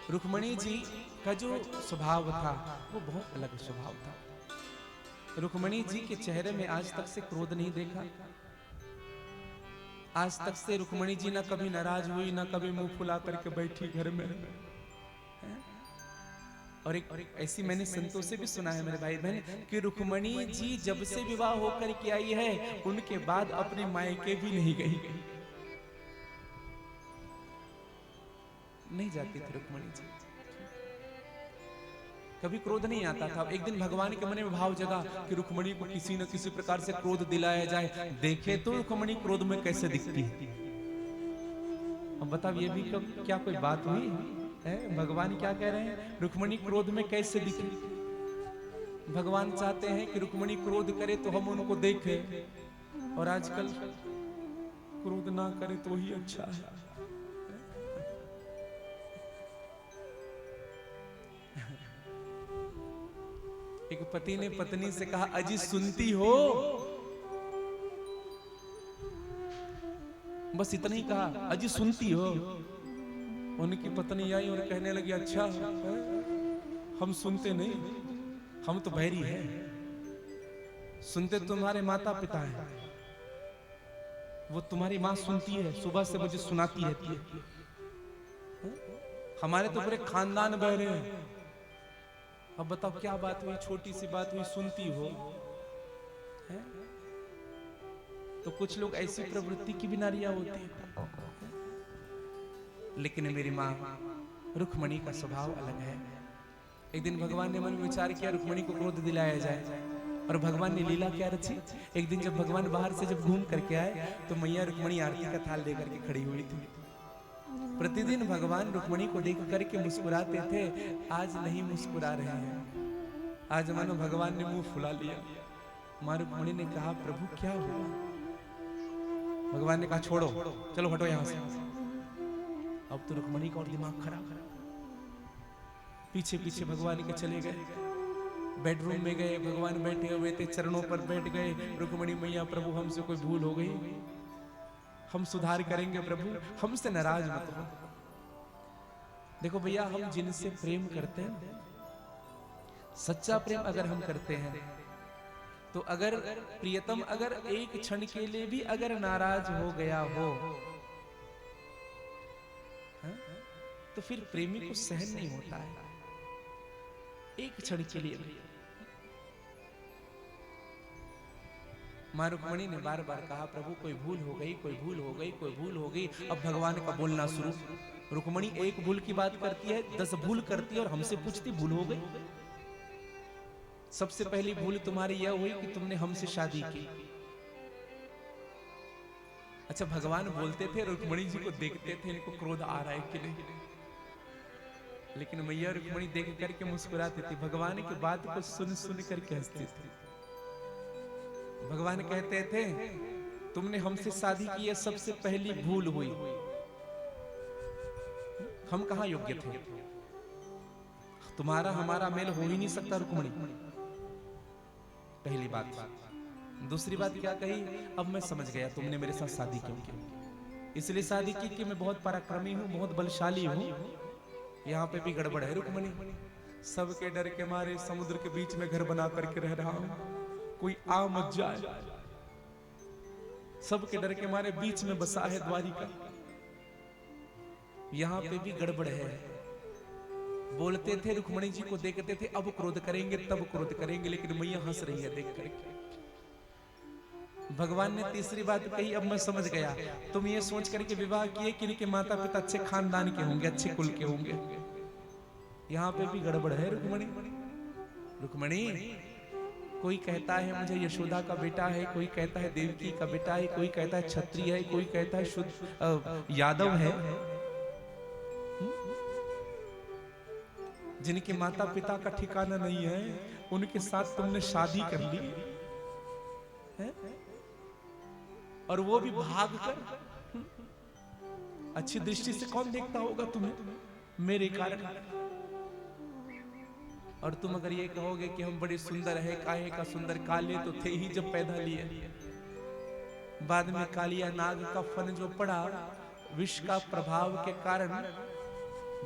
रुक्मणी जी का जो स्वभाव था वो बहुत अलग स्वभाव था। रुक्मणी जी के चेहरे में आज तक से क्रोध नहीं देखा। आज तक से रुक्मणी जी ना कभी नाराज हुई, ना कभी मुंह फुला करके बैठी घर में। और एक ऐसी मैंने संतों से भी सुना है मेरे भाई बहन कि रुक्मणी जी जब से विवाह होकर के आई है उनके बाद अपने मायके भी नहीं गई, नहीं जाती थी रुक्मणी जी। कभी क्रोध नहीं आता था। एक दिन भगवान के मन में भाव जगा कि रुक्मणी को किसी न किसी प्रकार से क्रोध दिलाया जाए। देखे तो रुक्मणी क्रोध में कैसे दिखती है। अब बताओ ये भी क्या कोई बात हुई है? भगवान क्या कह रहे हैं, रुक्मणी क्रोध में कैसे दिखे। भगवान चाहते हैं कि रुक्मणी क्रोध करे तो हम उनको देखें, और आजकल क्रोध ना करे तो ही अच्छा है। एक पति ने पत्नी से कहा, अजी सुनती हो? बस इतना ही कहा, अजी सुनती हो? उनकी पत्नी आई और कहने लगी, अच्छा हम सुनते नहीं, हम तो बहरी हैं। सुनते तुम्हारे माता पिता हैं, वो तुम्हारी माँ सुनती है, सुबह से मुझे सुनाती रहती है। हमारे तो पूरे खानदान बहरे हैं। अब बताओ क्या बात हुई, छोटी सी बात हुई, सुनती हो? है? तो कुछ लोग ऐसी प्रवृत्ति की भी नारियां होती है। लेकिन मेरी माँ रुक्मणी का स्वभाव अलग है। एक दिन भगवान ने मन में विचार किया रुक्मणी को क्रोध दिलाया जाए, और भगवान ने लीला क्या रची। एक दिन जब भगवान बाहर से जब घूम करके आए तो मैया रुक्मणी आरती का थाल लेकर के खड़ी हुई थी। प्रतिदिन भगवान रुक्मणी को देख करके मुस्कुराते थे, आज नहीं मुस्कुरा रहे हैं। आज मानो भगवान ने मुंह फुला लिया। मां रुक्मणी ने कहा, प्रभु क्या हुआ? भगवान ने कहा, छोड़ो, चलो हटो यहां से। अब तो रुक्मणी का और दिमाग खराब। पीछे पीछे भगवान के चले गए, बेडरूम में गए, भगवान बैठे हुए थे, चरणों पर बैठ गए। रुक्मणी मैया, प्रभु हमसे कोई भूल हो गई, हम सुधार करेंगे प्रभु, हमसे नाराज मत हो। देखो भैया, हम जिनसे प्रेम करते हैं, सच्चा प्रेम अगर हम करते हैं, तो अगर प्रियतम अगर एक क्षण के लिए भी अगर नाराज हो गया हो, तो फिर प्रेमी को सहन नहीं होता है एक क्षण के लिए भी। मां रुक्मणी ने बार बार कहा, प्रभु कोई भूल हो गई, कोई भूल हो गई, कोई भूल हो गई। अब भगवान का बोलना शुरू। रुक्मणी एक भूल की बात करती है, 10 भूल करती है और हमसे पूछती भूल हो गई। सबसे पहली भूल तुम्हारी यह हुई कि तुमने हमसे शादी की। अच्छा, भगवान बोलते थे, रुक्मणी जी को देखते थे, इनको क्रोध आ रहा है कि नहीं, लेकिन मैया रुक्मणी देख करके मुस्कुराती थी। भगवान की बात को सुन सुन करके हंसती थी। भगवान कहते थे, तुमने हमसे शादी की, यह सबसे पहली भूल हुई। हम कहां योग्य थे? तुम्हारा हमारा मेल हो ही नहीं सकता रुक्मणी, पहली बात। दूसरी बात क्या कही, अब मैं समझ गया तुमने मेरे साथ शादी क्यों की। इसलिए शादी की कि मैं बहुत पराक्रमी हूं, बहुत बलशाली हूं। यहां पे भी गड़बड़ है रुक्मणी। सबके डर के मारे समुद्र के बीच में घर बना करके रह रहा हूं, कोई आ मत जाए। सबके डर के मारे बीच में बसा है द्वारिका। यहां पे भी गड़बड़ है। बोलते थे, रुक्मणी जी को देखते थे, अब क्रोध करेंगे तब क्रोध करेंगे, लेकिन मैया हंस रही है देख करके। भगवान ने तीसरी बात कही, अब मैं समझ गया, तुम ये सोच करके विवाह किए कि इनके माता पिता अच्छे खानदान के होंगे, अच्छे कुल के होंगे। यहां पे भी गड़बड़ है रुक्मणी। रुक्मणी, कोई कहता है मुझे यशोदा का बेटा है, कोई कहता है देवकी का बेटा है, कोई कहता है क्षत्रिय है, कोई कहता है शुद्ध यादव है। जिनके माता पिता का ठिकाना नहीं है, उनके साथ तुमने शादी कर ली है? और वो भी भाग कर। अच्छी दृष्टि से कौन देखता होगा तुम्हें मेरे कारण? और तुम अगर ये कहोगे कि हम बड़े सुंदर है, काहे का सुंदर, काले तो थे ही जब पैदा लिए, बाद में कालिया नाग का फन जो पड़ा, विष का प्रभाव के कारण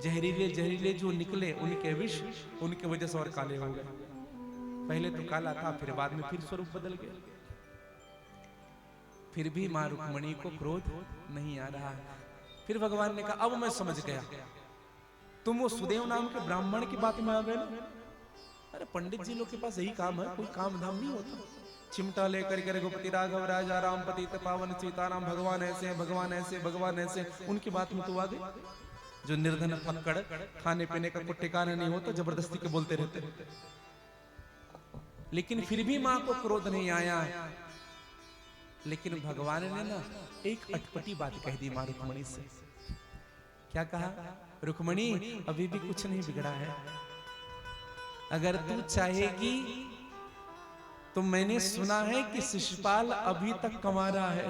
जहरीले जहरीले जो निकले उनके विष उनके वजह से और काले हो गए। पहले तो काला था, फिर बाद में फिर स्वरूप बदल गया। फिर भी मां रुक्मणी को क्रोध नहीं आ रहा। फिर भगवान ने कहा अब मैं समझ गया, तुम वो सुदेव नाम के ब्राह्मण की बात में आ गए ना। अरे पंडित जी लोग के पास यही काम है, कोई काम धाम नहीं होता। चिमटा लेकर के रघुपति राघव राजा राम पतित पावन सीताराम, भगवान ऐसे हैं, भगवान ऐसे, भगवान ऐसे, उनकी बात में तो आ गए। जो निर्धन फक्कड़, खाने पीने का कोई ठिकाना नहीं होता, जबरदस्ती के बोलते रहते। लेकिन फिर भी मां को क्रोध नहीं आया। लेकिन भगवान ने ना एक अटपटी बात कह दी मां रुक्मणी से। क्या कहा? रुक्मणी अभी भी कुछ नहीं बिगड़ा है, अगर तू चाहेगी तो मैंने सुना है कि शिशुपाल अभी तक कमारा है।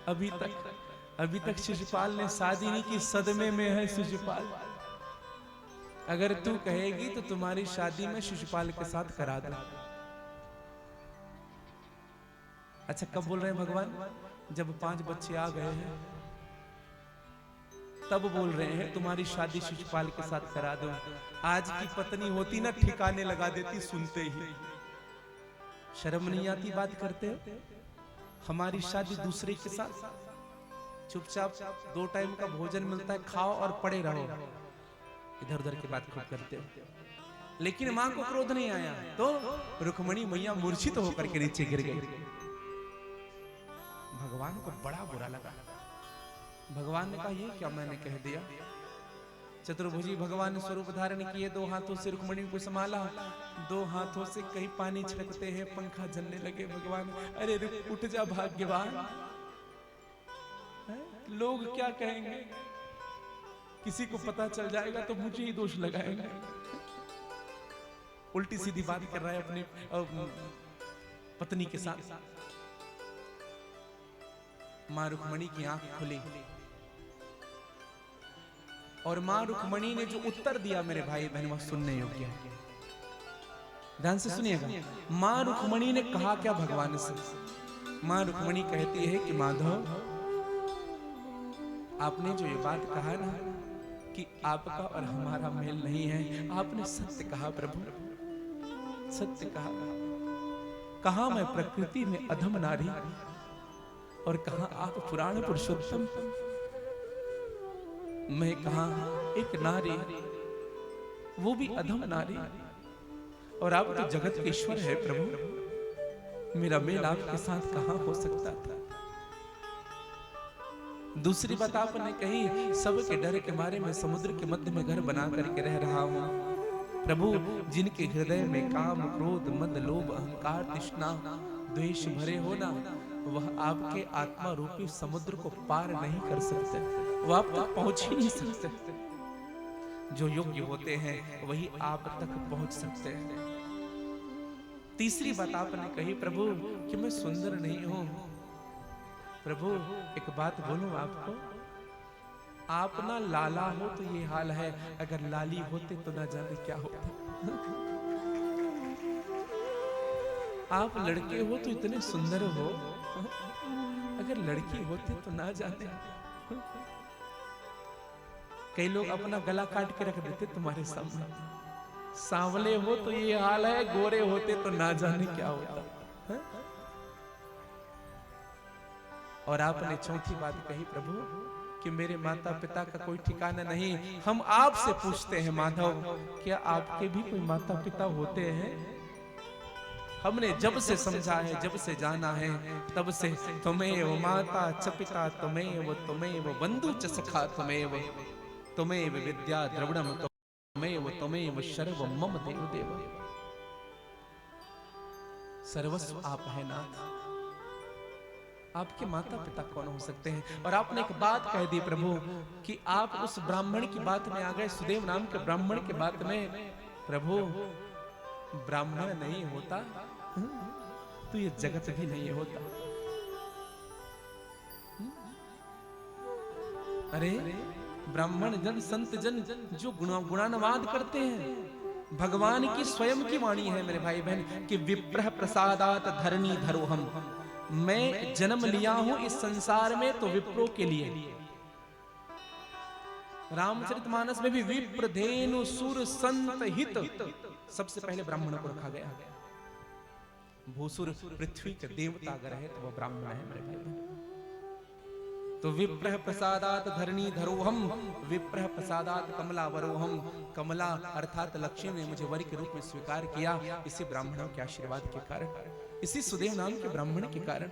अभी तक शिशुपाल ने शादी नहीं की, सदमे में है शिशुपाल। अगर तू कहेगी तो तुम्हारी शादी में शिशुपाल के साथ करा दूं। अच्छा कब बोल रहे हैं भगवान? जब 5 बच्चे आ गए हैं तब बोल रहे हैं तुम्हारी शादी शिशुपाल के साथ करा दूं। आज की पत्नी होती ना ठिकाने लगा देती सुनते ही। शर्म नहीं आती बात करते हो? हमारी शादी दूसरे के साथ, चुपचाप 2 टाइम का भोजन मिलता है, खाओ और पड़े रहो, इधर उधर की बात खूब करते हो। लेकिन मां को क्रोध नहीं आया तो रुक्मणी मैया मूर्छित होकर के नीचे गिर गई। भगवान को बड़ा बुरा लगा। भगवान ने कहा ये क्या मैंने कह दिया? चतुर्भुजी भगवान ने स्वरूप धारण किए, 2 हाथों से रुक्मणी को संभाला, 2 हाथों से कहीं पानी छिड़कते हैं, पंखा झलने लगे। भगवान अरे उठ जा भाग्यवान, लोग क्या कहेंगे? किसी को पता चल जाएगा तो मुझे ही दोष लगाएंगे। उल्टी सीधी बात कर रहा है अपनी पत्नी के साथ। मां रुक्मणी की आंख खुली और मां रुक्मणी ने जो उत्तर दिया मेरे भाई बहन वह सुनने योग्य है। ध्यान से सुनिएगा। मां रुक्मणी ने कहा क्या भगवान से? मां रुक्मणी कहती है कि माधव आपने जो ये बात कहा ना कि आपका और हमारा मेल नहीं है, आपने सत्य कहा प्रभु, सत्य कहा। कहा मैं प्रकृति में अधम नारी और कहा आप पुराण पुरुषोत्तम। मैं कहा एक नारी, वो भी अधम नारी, और आप तो जगत के ईश्वर है प्रभु। मेरा मेल आपके साथ कहां हो सकता था? दूसरी बात आपने कही सबके डर के मारे मैं समुद्र के मध्य में घर बना करके रह रहा हूं प्रभु। जिनके हृदय में काम क्रोध मद लोभ अहंकार तृष्णा द्वेष भरे हो ना, वह आपके आत्मा रूपी समुद्र को पार नहीं कर सकते, वह आप तक पहुंच ही नहीं सकते। जो योग्य होते हैं वही आप तक पहुंच सकते हैं। तीसरी बात आपने कही प्रभु कि मैं सुंदर नहीं हूं। प्रभु एक बात बोलूं आपको, आप ना लाला हो तो ये हाल है, अगर लाली होते तो ना जाने क्या होता। आप लड़के हो तो इतने सुंदर हो, अगर लड़की होती तो ना जाने। कई लोग अपना गला काट के रख देते तुम्हारे सामने। सांवले हो तो ये हाल है, गोरे होते तो ना जाने क्या होता। और आपने चौथी बात कही प्रभु कि मेरे माता पिता का कोई ठिकाना नहीं। हम आपसे पूछते हैं माधव, क्या आपके भी कोई माता पिता होते हैं? हमने जब से समझा है, जब से जाना है, तब से तुम्हें माता च पिता तुम्हें बंधु च सखा तुम्हें विद्या द्रविणम तुम्हें सर्व मम देव देव। सर्वस्व आप है नाथ। आपके माता पिता कौन हो सकते हैं? और आपने एक बात कह दी प्रभु कि आप उस ब्राह्मण की बात में आ गए, सुदेव नाम के ब्राह्मण की बात में। प्रभु ब्राह्मण नहीं होता तो ये जगत भी नहीं होता। अरे ब्राह्मण जन संत जन जो गुणानुवाद करते हैं, भगवान की स्वयं की वाणी है मेरे भाई बहन कि विप्रह प्रसादात धरणी धरो हम। मैं जन्म लिया हूं इस संसार में तो विप्रो के लिए। रामचरितमानस में भी विप्र धेनु सुर संत हित सबसे पहले ब्राह्मण को रखा गया। भूसुर पृथ्वी के देवता अगर है तो वो ब्राह्मण है मेरे भाई। तो विप्रह प्रसादात धरणी धरोहम, विप्रह प्रसादात कमला वरोहम। कमला अर्थात लक्ष्मी ने मुझे वर के रूप में स्वीकार किया, इसी ब्राह्मणों के आशीर्वाद के कारण, इसी सुदेव नाम के ब्राह्मण के कारण।